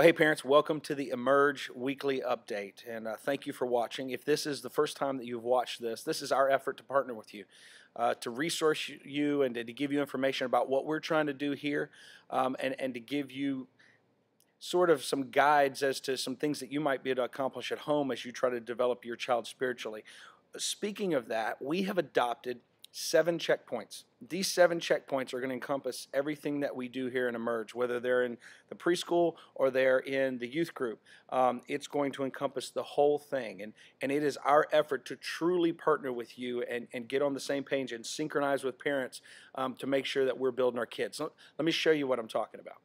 Well, hey parents, welcome to the Emerge Weekly Update, and thank you for watching. If this is the first time that you've watched this is our effort to partner with you, to resource you and to give you information about what we're trying to do here, and to give you sort of some guides as to some things that you might be able to accomplish at home as you try to develop your child spiritually. Speaking of that, we have adopted 7 checkpoints. These 7 checkpoints are going to encompass everything that we do here in Emerge, whether they're in the preschool or they're in the youth group. It's going to encompass the whole thing, and it is our effort to truly partner with you and get on the same page and synchronize with parents to make sure that we're building our kids. So let me show you what I'm talking about.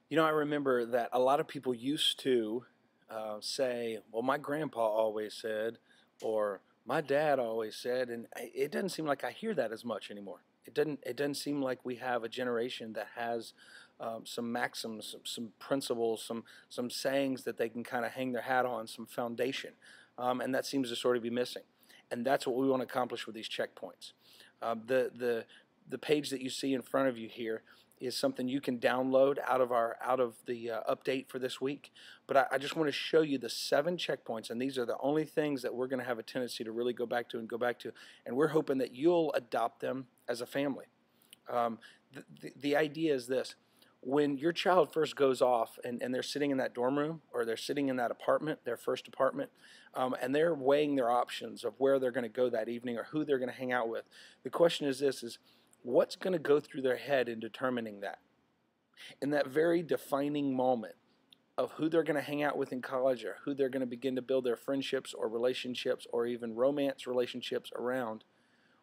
You know, I remember that a lot of people used to say, well, my grandpa always said, or my dad always said, and it doesn't seem like I hear that as much anymore. It doesn't seem like we have a generation that has some maxims, some principles, some sayings that they can kind of hang their hat on, some foundation, and that seems to sort of be missing. And that's what we want to accomplish with these checkpoints. The page that you see in front of you here is something you can download out of the update for this week. But I just want to show you the 7 checkpoints, and these are the only things that we're going to have a tendency to really go back to, and we're hoping that you'll adopt them as a family. The idea is this: when your child first goes off and they're sitting in that dorm room or they're sitting in that apartment, their first apartment, and they're weighing their options of where they're going to go that evening or who they're going to hang out with, the question is this: what's going to go through their head in determining that? In that very defining moment of who they're going to hang out with in college or who they're going to begin to build their friendships or relationships or even romance relationships around,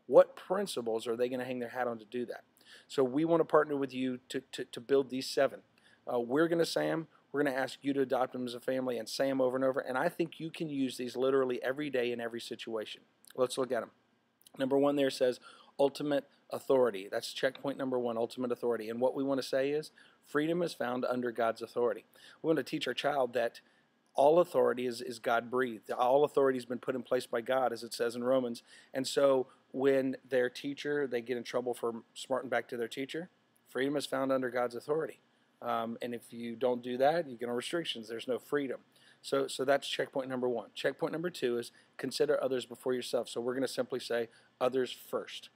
what principles are they going to hang their hat on to do that? So we want to partner with you to build these 7. We're going to say them. We're going to ask you to adopt them as a family and say them over and over. And I think you can use these literally every day in every situation. Let's look at them. Number 1 there says ultimate authority. That's checkpoint number 1, ultimate authority. And what we want to say is freedom is found under God's authority. We want to teach our child that all authority is God-breathed. All authority has been put in place by God, as it says in Romans. And so when their teacher, they get in trouble for smarting back to their teacher, freedom is found under God's authority. And if you don't do that, you get on restrictions. There's no freedom. So that's checkpoint number 1. Checkpoint number 2 is consider others before yourself. So we're going to simply say others first.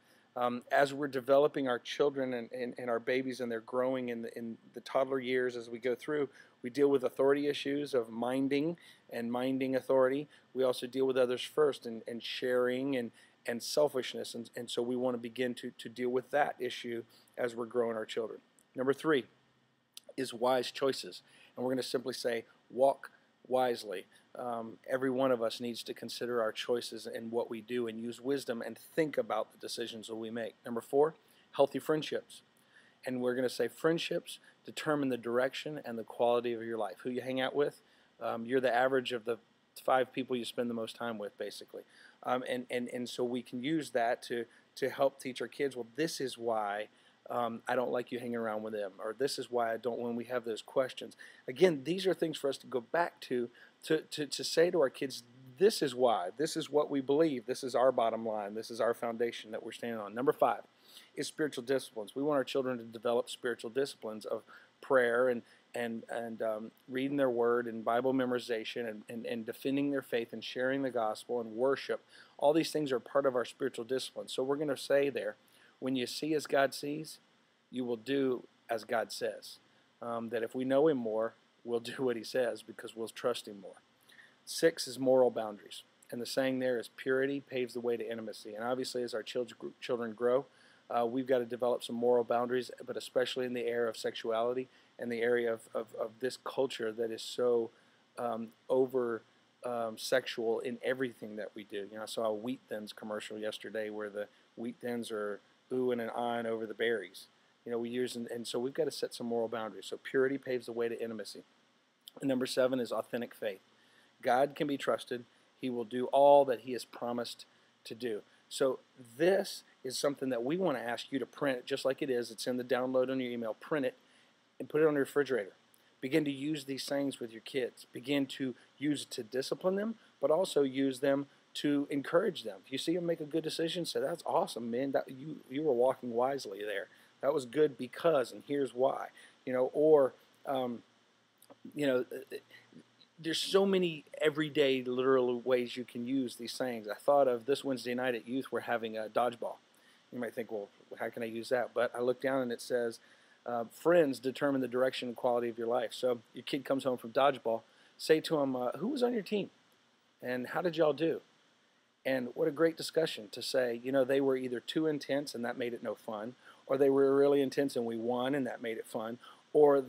As we're developing our children and our babies and they're growing in the toddler years as we go through, we deal with authority issues of minding authority. We also deal with others first and sharing and selfishness. And so we want to begin to deal with that issue as we're growing our children. Number 3 is wise choices. And we're going to simply say walk wisely. Every one of us needs to consider our choices and what we do and use wisdom and think about the decisions that we make. Number 4, healthy friendships. And we're going to say friendships determine the direction and the quality of your life. Who you hang out with, you're the average of the 5 people you spend the most time with, basically. And so we can use that to help teach our kids, well, this is why I don't like you hanging around with them, or this is why I don't when we have those questions. Again, these are things for us to go back to say to our kids, this is why, this is what we believe, this is our bottom line, this is our foundation that we're standing on. Number 5 is spiritual disciplines. We want our children to develop spiritual disciplines of prayer and reading their word and Bible memorization and defending their faith and sharing the gospel and worship. All these things are part of our spiritual disciplines. So we're going to say there, when you see as God sees, you will do as God says. That if we know Him more, we'll do what He says because we'll trust Him more. 6 is moral boundaries. And the saying there is purity paves the way to intimacy. And obviously as our children grow, we've got to develop some moral boundaries, but especially in the area of sexuality and the area of this culture that is so over sexual in everything that we do. You know, I saw a Wheat Thins commercial yesterday where the Wheat Thins are oohing and ahhing over the berries. You know, we use, and so we've got to set some moral boundaries. So purity paves the way to intimacy. And number 7 is authentic faith. God can be trusted. He will do all that He has promised to do. So this is something that we want to ask you to print, just like it is. It's in the download on your email. Print it and put it on your refrigerator. Begin to use these sayings with your kids. Begin to use it to discipline them, but also use them to encourage them. If you see them make a good decision, say, that's awesome, man. You were walking wisely there. That was good because, and here's why. or um, you know, there's so many everyday literal ways you can use these sayings. I thought of this Wednesday night at youth, we're having a dodgeball. You might think, well, how can I use that? But I look down and it says, friends determine the direction and quality of your life. So your kid comes home from dodgeball, say to him, who was on your team? And how did y'all do? And what a great discussion to say, they were either too intense and that made it no fun, or they were really intense and we won and that made it fun, or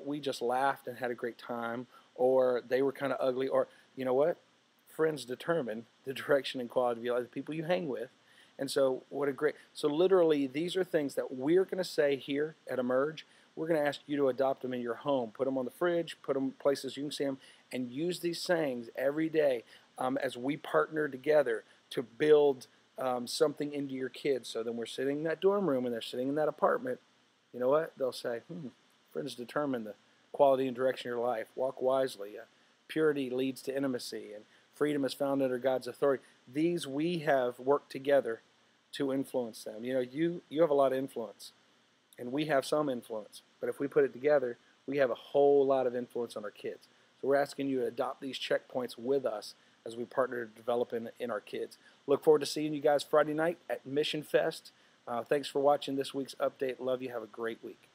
we just laughed and had a great time, or they were kind of ugly, or you know what? Friends determine the direction and quality of your life, the people you hang with. And so so literally these are things that we're going to say here at Emerge. We're going to ask you to adopt them in your home, put them on the fridge, put them places you can see them, and use these sayings every day as we partner together to build something into your kids. So then we're sitting in that dorm room and they're sitting in that apartment. You know what? They'll say, friends determine the quality and direction of your life. Walk wisely. Purity leads to intimacy, and freedom is found under God's authority. These we have worked together to influence them. You have a lot of influence, and we have some influence. But if we put it together, we have a whole lot of influence on our kids. So we're asking you to adopt these checkpoints with us as we partner to develop in our kids. Look forward to seeing you guys Friday night at Mission Fest. Thanks for watching this week's update. Love you. Have a great week.